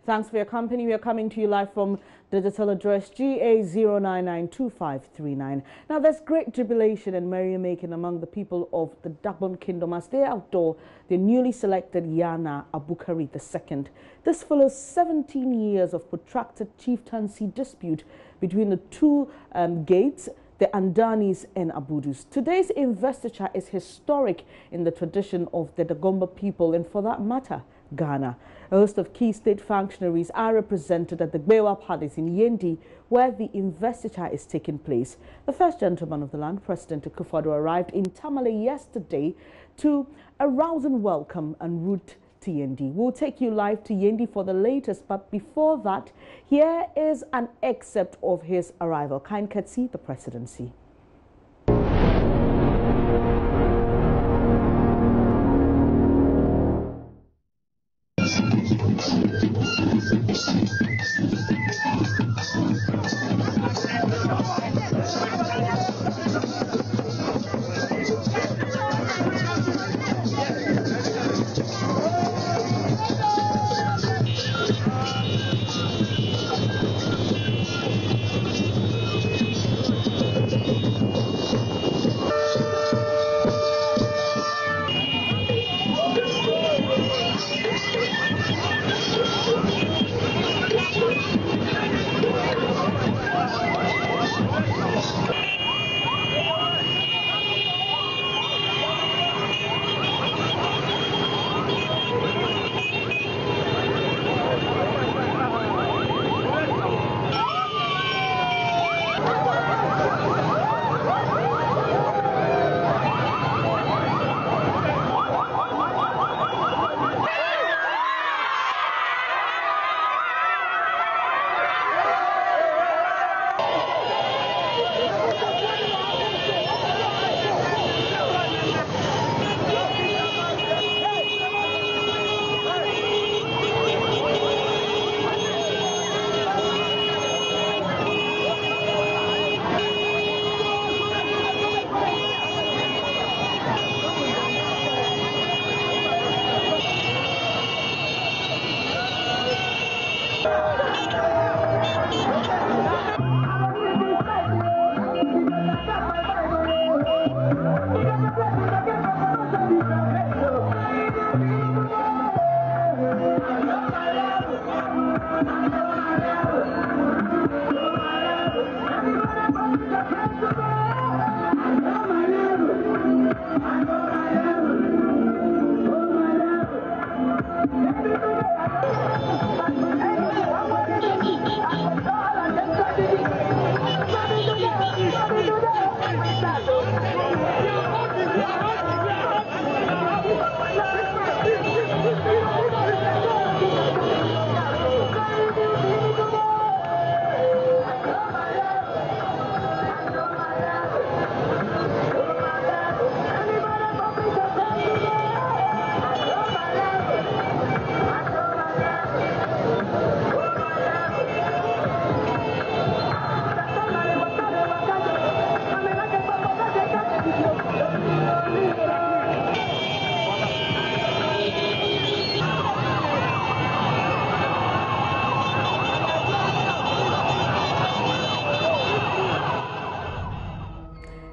Thanks for your company. We are coming to you live from digital address GA0992539. Now, there's great jubilation and merrymaking among the people of the Dagbon Kingdom as they outdoor the newly selected Yana Abukari II. This follows 17 years of protracted chieftaincy dispute between the two gates, the Andanis and Abudus. Today's investiture is historic in the tradition of the Dagomba people and, for that matter, Ghana. A host of key state functionaries are represented at the Gbewa Palace in Yendi, where the investiture is taking place. The first gentleman of the land, President Akufo-Addo, arrived in Tamale yesterday to a rousing welcome en route to Yendi. We'll take you live to Yendi for the latest, but before that, here is an excerpt of his arrival. Kind courtesy, the presidency.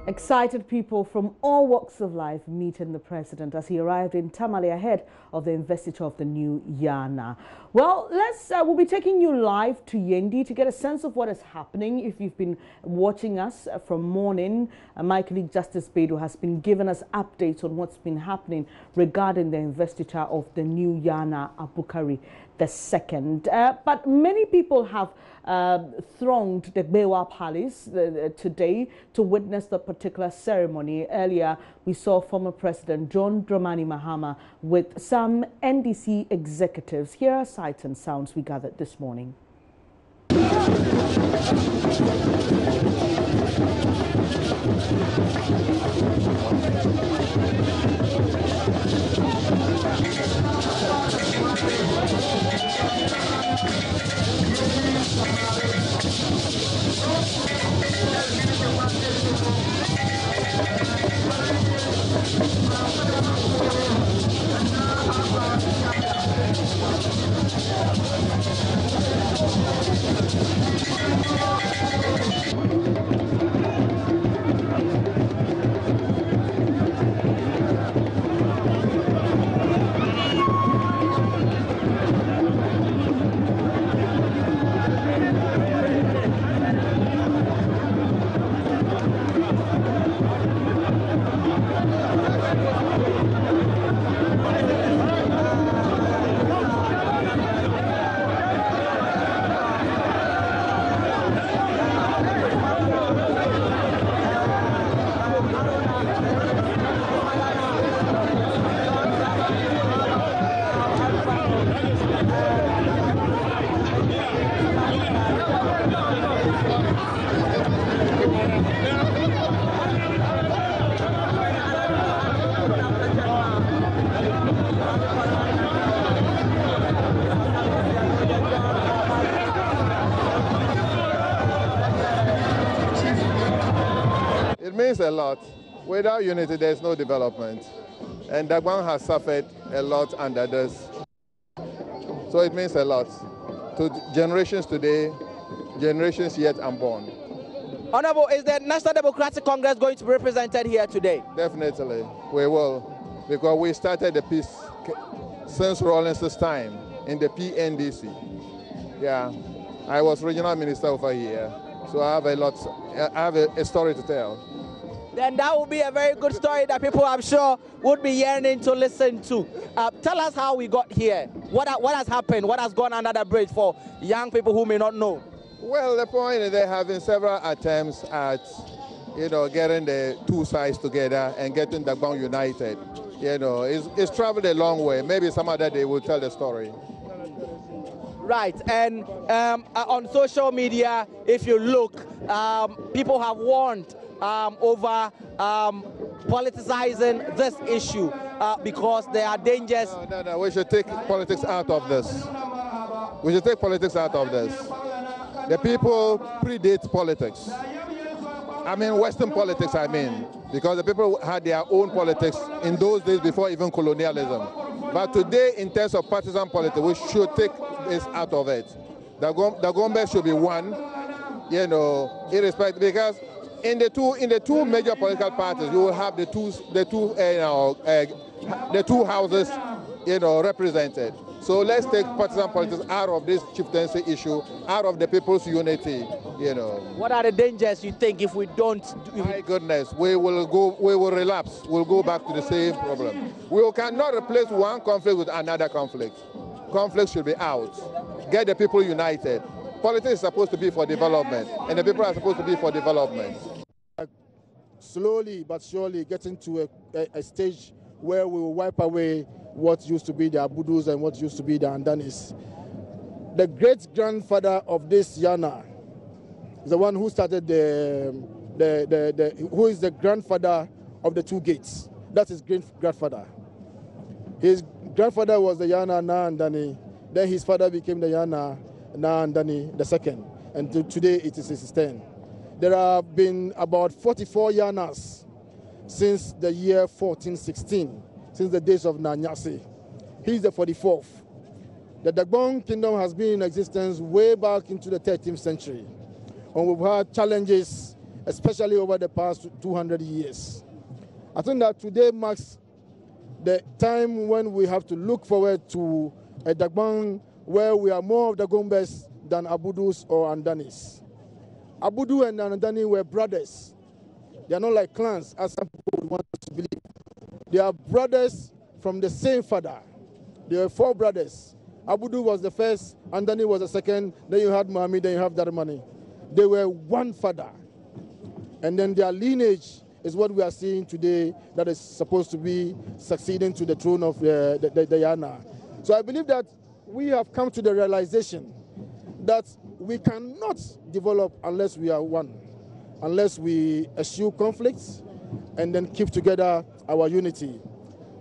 Excited people from all walks of life meeting the president as he arrived in Tamale ahead of the investiture of the new Yana. Well, we'll be taking you live to Yendi to get a sense of what is happening. If you've been watching us from morning, my colleague Justice Bedo has been giving us updates on what's been happening regarding the investiture of the new Yana Abukari II. But many people have thronged the Gbewa Palace today to witness the particular ceremony. Earlier, we saw former President John Dramani Mahama with some NDC executives. Here are sights and sounds we gathered this morning. means a lot. Without unity, there's no development. And Dagbon has suffered a lot under this. So it means a lot to generations today, generations yet unborn. Honorable, is the National Democratic Congress going to be represented here today? Definitely, we will, because we started the peace since Rawlins's time in the PNDC. Yeah, I was regional minister over here, so I have a story to tell. Then that will be a very good story that people, I'm sure, would be yearning to listen to. Tell us how we got here. What has happened? What has gone under the bridge for young people who may not know? Well, the point is there have been several attempts at, getting the two sides together and getting Dagbon united. It's traveled a long way. Maybe some other day we'll tell the story. Right, and on social media, if you look, people have warned over politicizing this issue because there are dangers. No, we should take politics out of this. We should take politics out of this. The people predate politics. I mean, Western politics, because the people had their own politics in those days before even colonialism. But today, in terms of partisan politics, we should take this out of it. The Gombe should be one, irrespective, because in the two major political parties, you will have the two houses, represented. So let's take partisan politics out of this chieftaincy issue, out of the people's unity. What are the dangers you think if we don't? My goodness, we will relapse. We'll go back to the same problem. We cannot replace one conflict with another conflict. Conflict should be out. Get the people united. Politics is supposed to be for development, and the people are supposed to be for development. Slowly but surely getting to a stage where we will wipe away what used to be the Abudus and what used to be the Andanis. The great-grandfather of this Yana is the one who started who is the grandfather of the two gates. That's his great-grandfather. His grandfather was the Yana Na Andani. Then his father became the Yana Na Andani the second. And today it is his turn. There have been about 44 Yanas since the year 1416, since the days of Nanyasi. He's the 44th. The Dagbon kingdom has been in existence way back into the 13th century. And we've had challenges, especially over the past 200 years. I think that today marks the time when we have to look forward to a Dagbon where we are more of the Gombes than Abudus or Andanis. Abudu and Andani were brothers. They are not like clans, as some people would want to believe. They are brothers from the same father. There were 4 brothers. Abudu was the first, Andani was the second, then you had Muhammad, then you have Darmani. They were one father. And then their lineage is what we are seeing today that is supposed to be succeeding to the throne of the Yana. So I believe that we have come to the realization that we cannot develop unless we are one, unless we eschew conflicts and then keep together our unity.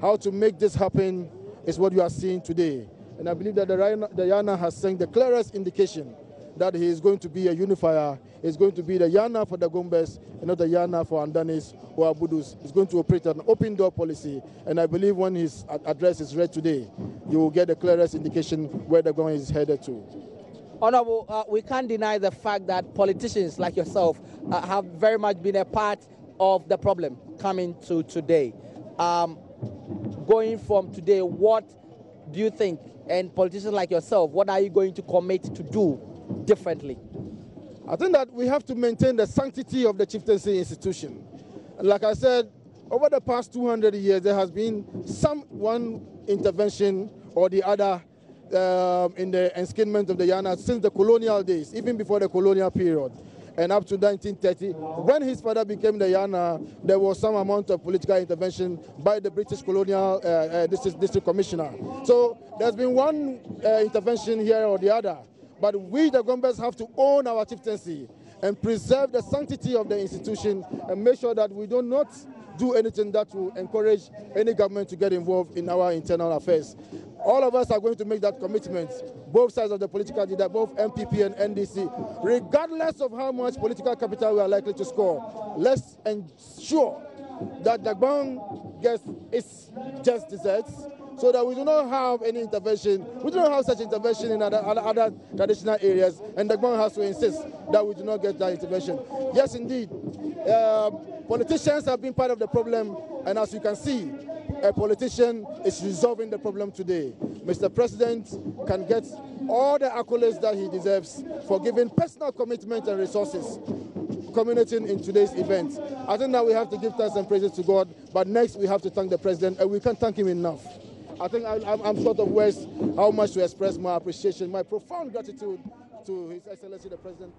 How to make this happen is what you are seeing today. And I believe that the Yana has sent the clearest indication that he is going to be a unifier. He's going to be the Yana for the Gombes and not the Yana for Andanis or Abudus. He's going to operate an open door policy. And I believe when his address is read today, you will get the clearest indication where the Gombe is headed to. Honorable, we can't deny the fact that politicians like yourself have very much been a part of the problem coming to today. Going from today, what do you think, and politicians like yourself, what are you going to commit to do differently? I think that we have to maintain the sanctity of the chieftaincy institution. Like I said, over the past 200 years, there has been one intervention or the other in the enskinment of the Yana since the colonial days, even before the colonial period, and up to 1930. When his father became the Yana, there was some amount of political intervention by the British colonial district commissioner. So there's been one intervention here or the other. But we, the Gombes, have to own our chieftaincy and preserve the sanctity of the institution and make sure that we do not do anything that will encourage any government to get involved in our internal affairs. All of us are going to make that commitment, both sides of the political debate, both MPP and NDC, regardless of how much political capital we are likely to score. Let's ensure that Dagbon gets its just desserts, so that we do not have any intervention. We do not have such intervention in other traditional areas, and Dagbon has to insist that we do not get that intervention. Yes, indeed, politicians have been part of the problem, and as you can see, a politician is resolving the problem today. Mr. President can get all the accolades that he deserves for giving personal commitment and resources culminating in today's event. I think that we have to give thanks and praises to God, but next we have to thank the President, and we can't thank him enough. I think I'm short of words how much to express my appreciation, my profound gratitude to His Excellency the President.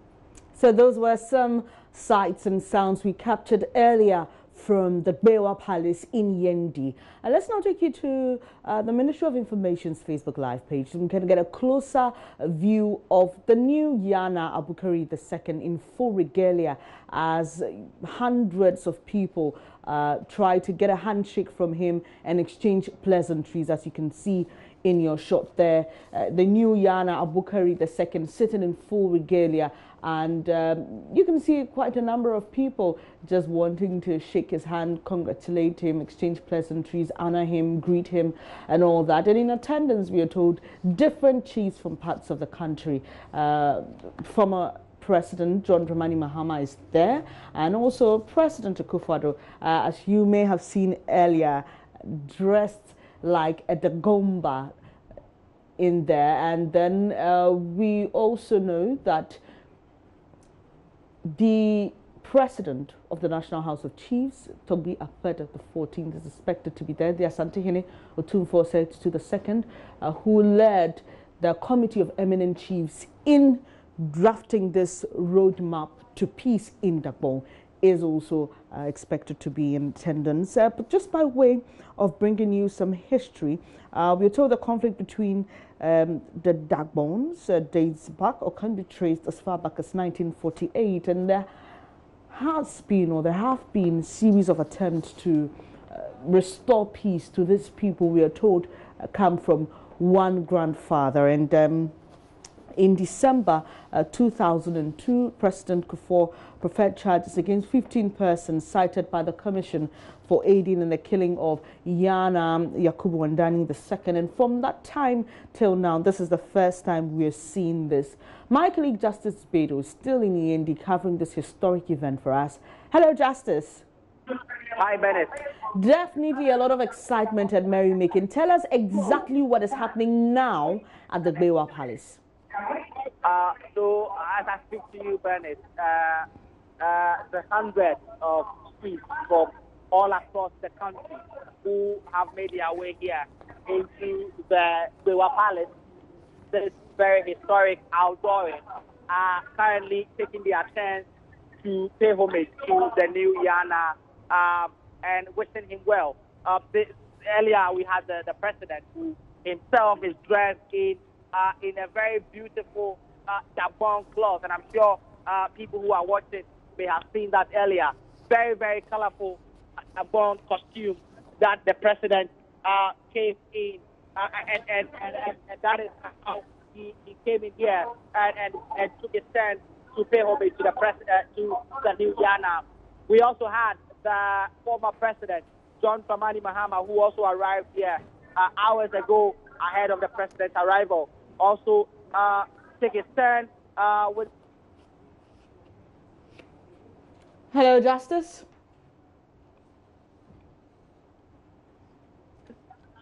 So those were some sights and sounds we captured earlier from the Bewa Palace in Yendi. And let's now take you to the Ministry of Information's Facebook Live page. We can get a closer view of the new Yana Abukari II in full regalia as hundreds of people try to get a handshake from him and exchange pleasantries, as you can see in your shot there. The new Yana Abukari II sitting in full regalia, and you can see quite a number of people just wanting to shake his hand, congratulate him, exchange pleasantries, honor him, greet him, and all that. And in attendance, we are told, different chiefs from parts of the country. Former President John Dramani Mahama is there, and also President Akufo-Addo, as you may have seen earlier, dressed like a Dagomba in there. And then we also know that the President of the National House of Chiefs, Toby Afed the 14th, is expected to be there. The Asantehene Otumfuo II, who led the Committee of Eminent Chiefs in drafting this roadmap to peace in Dagbon, is also expected to be in attendance. But just by way of bringing you some history, we're told the conflict between the Dagbons dates back or can be traced as far back as 1948, and there have been series of attempts to restore peace to these people. We are told come from one grandfather. And in December 2002, President Kufuor preferred charges against 15 persons cited by the Commission for aiding in the killing of Yana Yakubu Wandani II. And from that time till now, this is the first time we are seeing this. My colleague Justice Bedo is still in Yendi covering this historic event for us. Hello, Justice. Hi, Bennett. Definitely a lot of excitement and merrymaking. Tell us exactly what is happening now at the Bewa Palace. So, as I speak to you, Bennett, the hundreds of chiefs from all across the country who have made their way here into the Bewa Palace, this very historic outdooring, are currently taking their chance to pay homage to the new Yana and wishing him well. Earlier, we had the president who himself is dressed in a very beautiful Dagbon cloth, and I'm sure people who are watching may have seen that earlier. Very, very colorful Dagbon costume that the president came in, and that is how he came in here and took a stand to pay homage to the president, to the new Yana. We also had the former president, John Dramani Mahama, who also arrived here hours ago ahead of the president's arrival. Also take a stand with... Hello, Justice.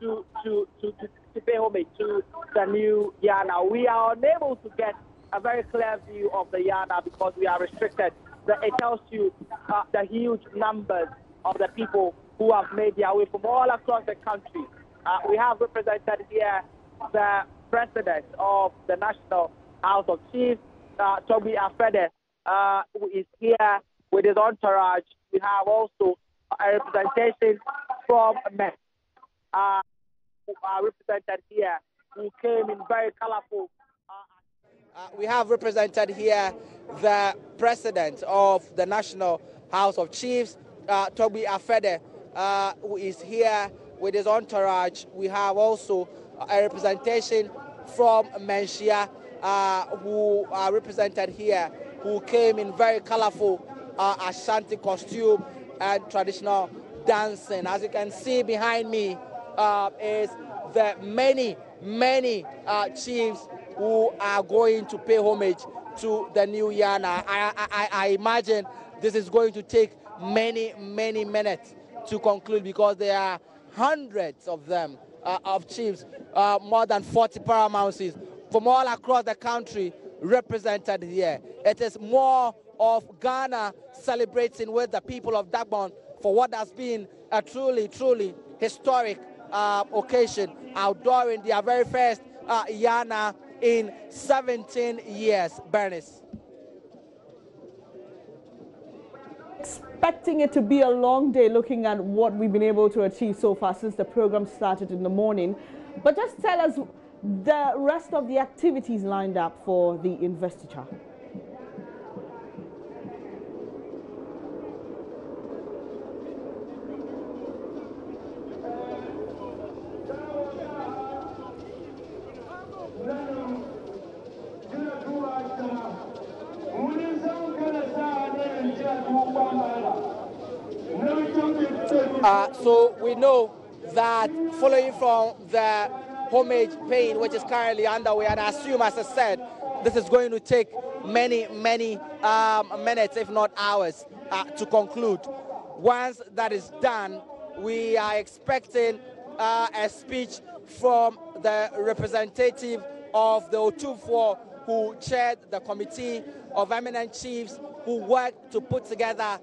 To pay homage to the new Yana. We are unable to get a very clear view of the Yana because we are restricted. It tells you the huge numbers of the people who have made their way from all across the country. We have represented here the president of the National House of Chiefs, Toby Afede, who is here with his entourage. We have also a representation from men who are represented here, who came in very colorful. We have represented here the president of the National House of Chiefs, Toby Afede, who is here with his entourage. We have also a representation from Menchia, who are represented here, who came in very colorful Ashanti costume and traditional dancing. As you can see behind me is the many chiefs who are going to pay homage to the new Yana. I imagine this is going to take many minutes to conclude, because there are hundreds of them, of chiefs, more than 40 paramouncies from all across the country represented here. It is more of Ghana celebrating with the people of Dagbon for what has been a truly historic occasion, outdooring their very first Yana in 17 years. Bernice. Expecting it to be a long day, looking at what we've been able to achieve so far since the program started in the morning. But just tell us the rest of the activities lined up for the investiture. So we know that following from the homage paying, which is currently underway, and I assume, as I said, this is going to take many minutes, if not hours, to conclude. Once that is done, we are expecting a speech from the representative of the Otufo, who chaired the committee of eminent chiefs who worked to put together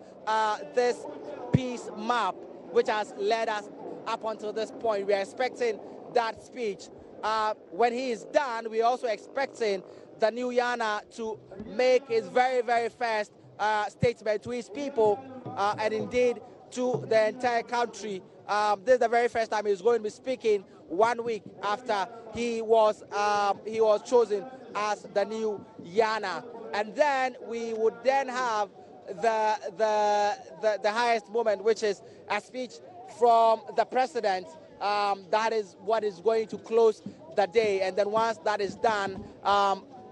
this peace map, which has led us up until this point. We are expecting that speech. When he is done, we are also expecting the new Yana to make his very first statement to his people and indeed to the entire country. This is the very first time he's going to be speaking 1 week after he was chosen as the new Yana. And then we would then have the highest moment, which is a speech from the president. That is what is going to close the day. And then once that is done,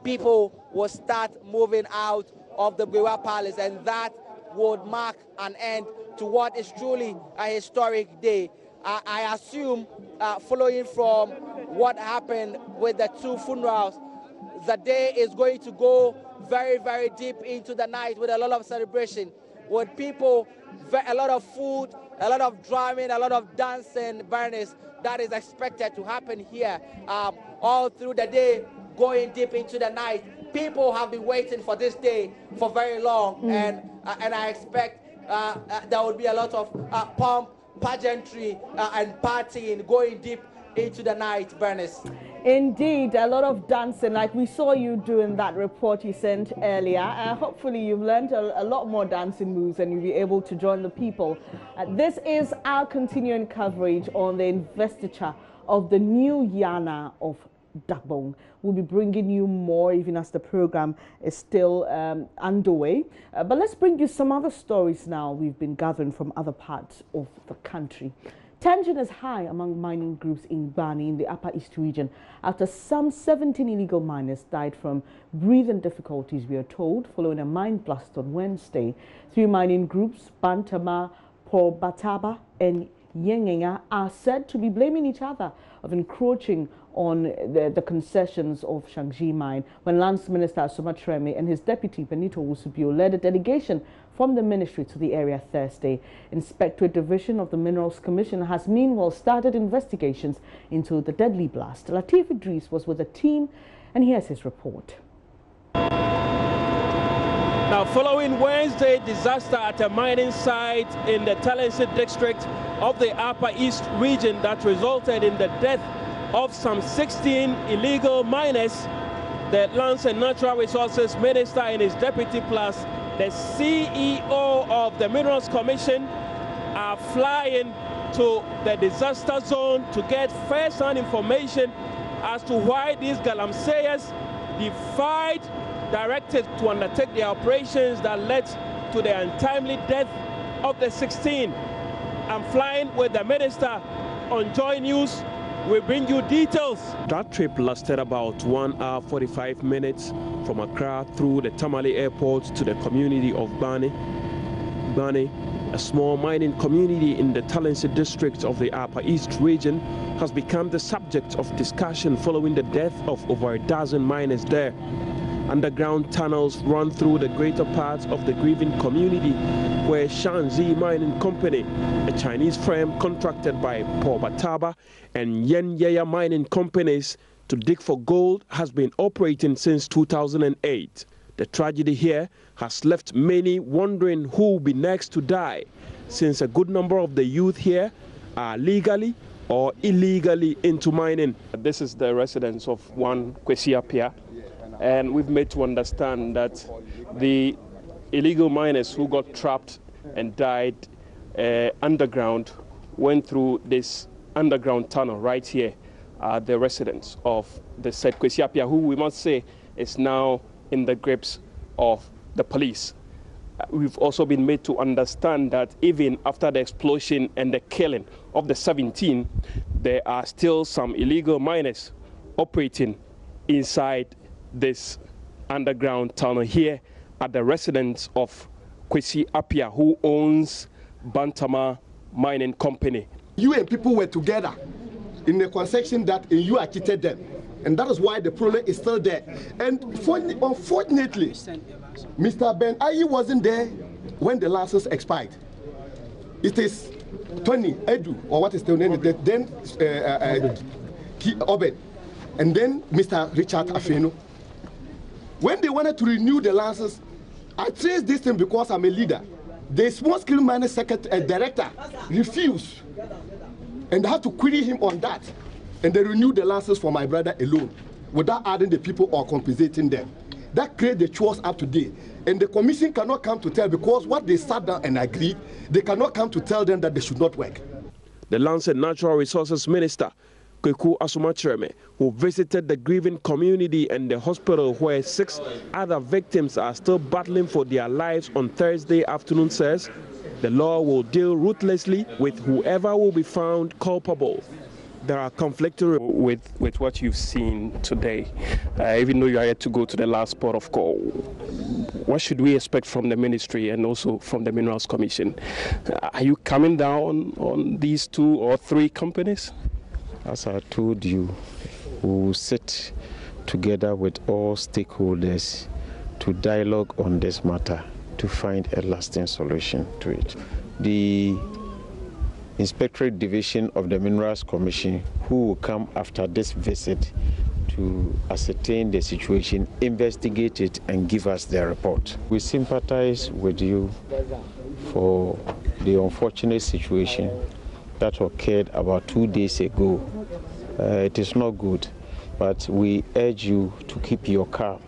people will start moving out of the Bewa Palace, and that would mark an end to what is truly a historic day. I assume, following from what happened with the two funerals, the day is going to go very deep into the night with a lot of celebration, with people, a lot of food, a lot of drumming, a lot of dancing, Bernice, that is expected to happen here all through the day, going deep into the night. People have been waiting for this day for very long, and I expect there will be a lot of pomp, pageantry, and partying going deep into the night, Bernice. Indeed, a lot of dancing, like we saw you doing that report you sent earlier. Hopefully you've learned a lot more dancing moves and you'll be able to join the people. This is our continuing coverage on the investiture of the new Yana of Dagbon. We'll be bringing you more even as the program is still underway. But let's bring you some other stories now we've been gathering from other parts of the country. Tension is high among mining groups in Bani in the Upper East region after some 17 illegal miners died from breathing difficulties, we are told, following a mine blast on Wednesday. 3 mining groups, Bantama, Port Bataba and Yengenga, are said to be blaming each other of encroaching on the concessions of Shangji mine when Lands Minister Sumatreme and his deputy Benito Wusubio led a delegation from the ministry to the area Thursday. Inspectorate Division of the Minerals Commission has meanwhile started investigations into the deadly blast. Latif Idris was with the team and here's his report. Now, following Wednesday disaster at a mining site in the Talensi district of the Upper East region that resulted in the death of some 16 illegal miners, the Lands and Natural Resources Minister and his deputy plus the CEO of the Minerals Commission are flying to the disaster zone to get first-hand information as to why these galamseyers defied directives to undertake the operations that led to the untimely death of the 16. I'm flying with the minister on Joy News. We bring you details. That trip lasted about 1 hour 45 minutes from Accra through the Tamale airport to the community of Bani. Bani, a small mining community in the Talensi district of the Upper East region, has become the subject of discussion following the death of over a dozen miners there. Underground tunnels run through the greater part of the grieving community, where Shanxi Mining Company, a Chinese firm contracted by Paul Bataba and Yen Yeya Mining Companies to dig for gold, has been operating since 2008. The tragedy here has left many wondering who will be next to die, since a good number of the youth here are legally or illegally into mining. This is the residence of one Kwesi Appiah, and we've made to understand that the illegal miners who got trapped and died underground went through this underground tunnel right here, the residence of the said Kwesi Appiah, who we must say is now in the grips of the police. We've also been made to understand that even after the explosion and the killing of the 17, there are still some illegal miners operating inside this underground tunnel here at the residence of Kwesi Appiah, who owns Bantama Mining Company. You and people were together in a concession that you cheated them, and that is why the problem is still there. And unfortunately, Mr. Ben Ayi wasn't there when the license expired. It is Tony Edu, or what is the name? Then Obed, and then Mr. Richard Afeno. When they wanted to renew the license, I traced this thing because I'm a leader. The small scale miner director refused, and I had to query him on that. And they renewed the license for my brother alone, without adding the people or compensating them. That created the chores up to date. And the commission cannot come to tell, because what they sat down and agreed, they cannot come to tell them that they should not work. The Lands and Natural Resources Minister, Kweku Asumachireme, who visited the grieving community and the hospital where 6 other victims are still battling for their lives on Thursday afternoon, says the law will deal ruthlessly with whoever will be found culpable. There are conflicting with what you've seen today, even though you are yet to go to the last port of call. What should we expect from the ministry and also from the Minerals Commission? Are you coming down on these 2 or 3 companies? As I told you, we will sit together with all stakeholders to dialogue on this matter to find a lasting solution to it. The Inspectorate Division of the Minerals Commission, who will come after this visit to ascertain the situation, investigate it, and give us their report. We sympathize with you for the unfortunate situation that occurred about 2 days ago. It is not good, but we urge you to keep your calm.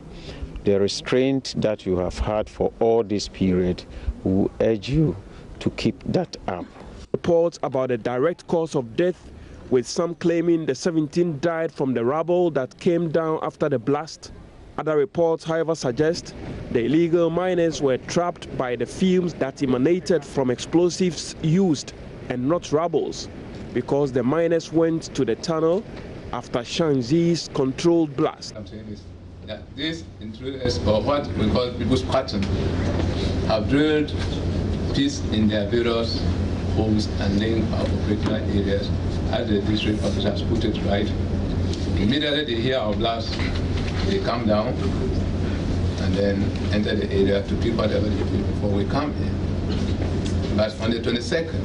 The restraint that you have had for all this period, we urge you to keep that up. Reports about the direct cause of death, with some claiming the 17 died from the rubble that came down after the blast. Other reports, however, suggest the illegal miners were trapped by the fumes that emanated from explosives used and not rubbles, because the miners went to the tunnel after Shanxi's controlled blast. I'm saying this, that these intruders, or what we call people's pattern, have drilled peace in their various homes and laying out operational areas, as the district officer has put it right. Immediately they hear our blast, they come down and then enter the area to pick whatever they do before we come in. But on the 22nd,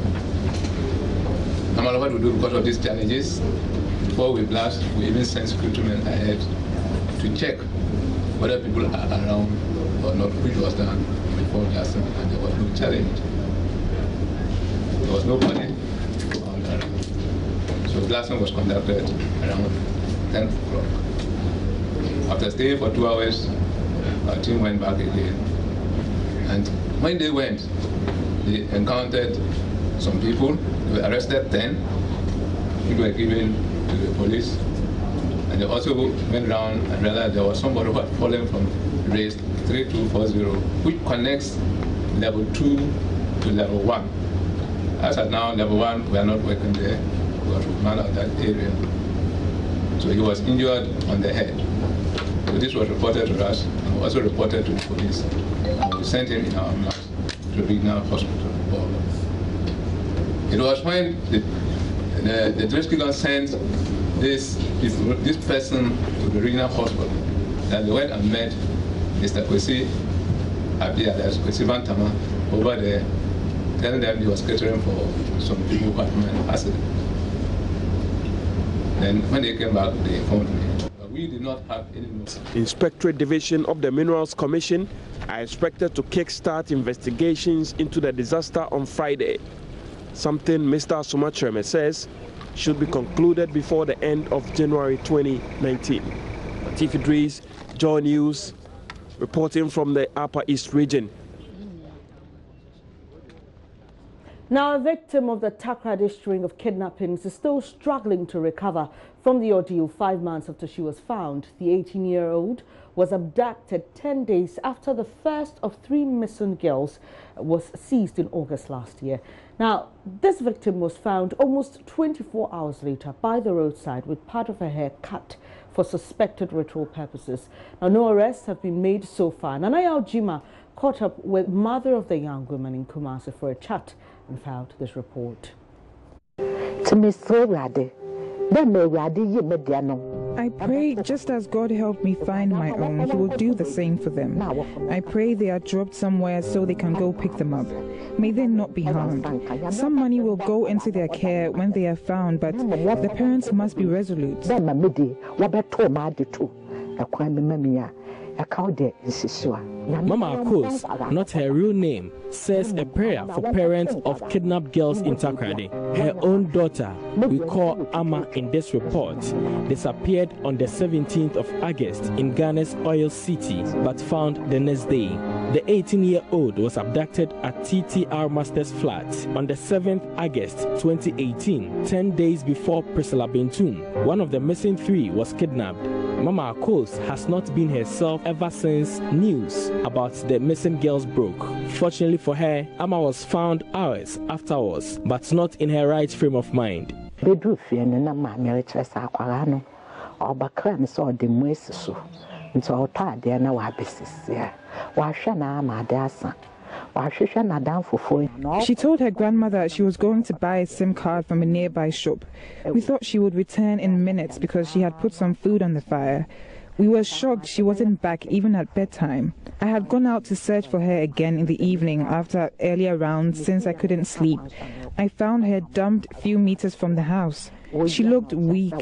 no matter what we do because of these challenges, before we blast, we even send security men ahead to check whether people are around or not, which was done before blasting, and there was no challenge. There was nobody around. So blasting was conducted around 10 o'clock. After staying for 2 hours, our team went back again. And when they went, they encountered some people. They were arrested 10. People were given to the police. And they also went around and realized there was somebody who had fallen from race 3240, which connects level 2 to level 1. As at now, level 1, we are not working there because we man out that area. So he was injured on the head. So this was reported to us and also reported to the police. And we sent him in our ambulance to regional hospital. It was when the district sent this person to the regional hospital that they went and met Mr. Kwesi Abia, that's Kwesi Bantama, over there, telling them he was catering for some people who had an accident. Then when they came back, they informed me. But we did not have any news. Inspectorate Division of the Minerals Commission are expected to kickstart investigations into the disaster on Friday, something Mr. Sumatreme says should be concluded before the end of January 2019. Latif Idris, Joy News, reporting from the Upper East region. Now, a victim of the Takoradi string of kidnappings is still struggling to recover from the ordeal 5 months after she was found. The 18-year-old was abducted 10 days after the first of 3 missing girls was seized in August last year. Now, this victim was found almost 24 hours later by the roadside with part of her hair cut for suspected ritual purposes. Now, no arrests have been made so far. Nanaya Ojima caught up with mother of the young woman in Kumasi for a chat and filed this report. I pray just as God helped me find my own, He will do the same for them. I pray they are dropped somewhere so they can go pick them up. May they not be harmed. Some money will go into their care when they are found, but the parents must be resolute. Mama Akos, not her real name, says a prayer for parents of kidnapped girls in Takoradi. Her own daughter, we call Amma in this report, disappeared on the 17th of August in Ghana's Oil City, but found the next day. The 18-year-old was abducted at TTR Master's flat on the 7th August 2018, 10 days before Priscilla Bentum. One of the missing 3 was kidnapped. Mama Akos has not been herself ever since news about the missing girls broke. Fortunately for her, Amma was found hours afterwards, but not in her right frame of mind. She told her grandmother she was going to buy a SIM card from a nearby shop. We thought she would return in minutes because she had put some food on the fire. We were shocked she wasn't back even at bedtime. I had gone out to search for her again in the evening after earlier rounds since I couldn't sleep. I found her dumped a few meters from the house. She looked weak.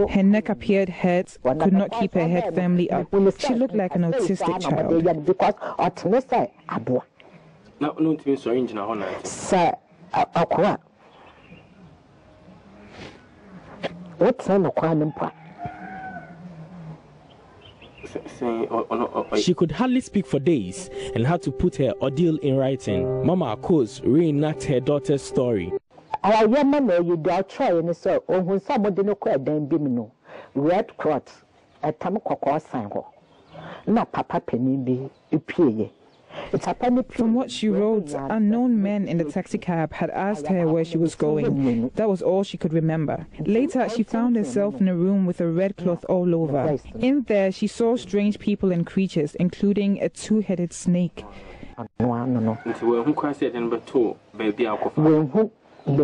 Her neck appeared hurt, could not keep her head firmly up. She looked like an autistic child. She could hardly speak for days and had to put her ordeal in writing. Mama Akos reenacted her daughter's story. Red Cross, a Tamakoko sign. Na papa penny be From what she wrote, unknown men in the taxi cab had asked her where she was going. That was all she could remember. Later, she found herself in a room with a red cloth all over. In there, she saw strange people and creatures, including a 2-headed snake. The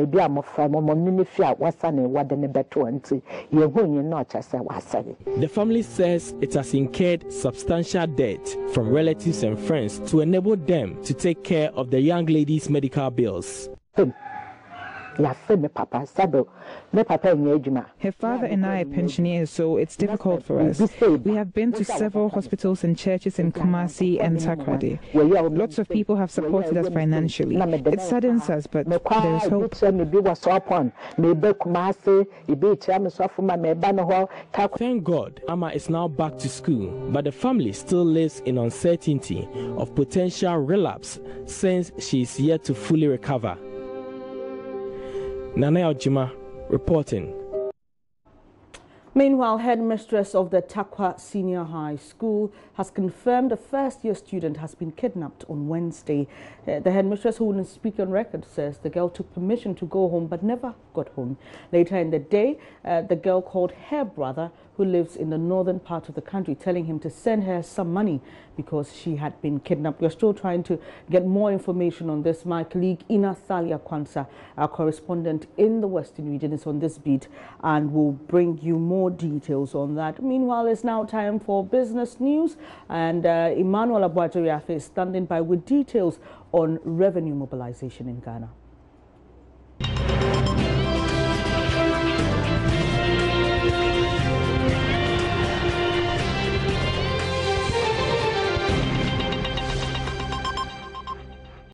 family says it has incurred substantial debt from relatives and friends to enable them to take care of the young lady's medical bills. Her father and I are pensioners, so it's difficult for us. We have been to several hospitals and churches in Kumasi and Takoradi. Lots of people have supported us financially. It saddens us, but there is hope. Thank God, Amma is now back to school, but the family still lives in uncertainty of potential relapse since she is yet to fully recover. Nanaya Ojima reporting. Meanwhile, headmistress of the Takwa Senior High School has confirmed a first-year student has been kidnapped on Wednesday. The headmistress, who wouldn't speak on record, says the girl took permission to go home but never got home. Later in the day, the girl called her brother, who lives in the northern part of the country, telling him to send her some money because she had been kidnapped. We're still trying to get more information on this. My colleague Ina Thalia Kwansa, our correspondent in the Western region, is on this beat and will bring you more details on that. Meanwhile, it's now time for business news, and Emmanuel Abuajariafe is standing by with details on revenue mobilization in Ghana.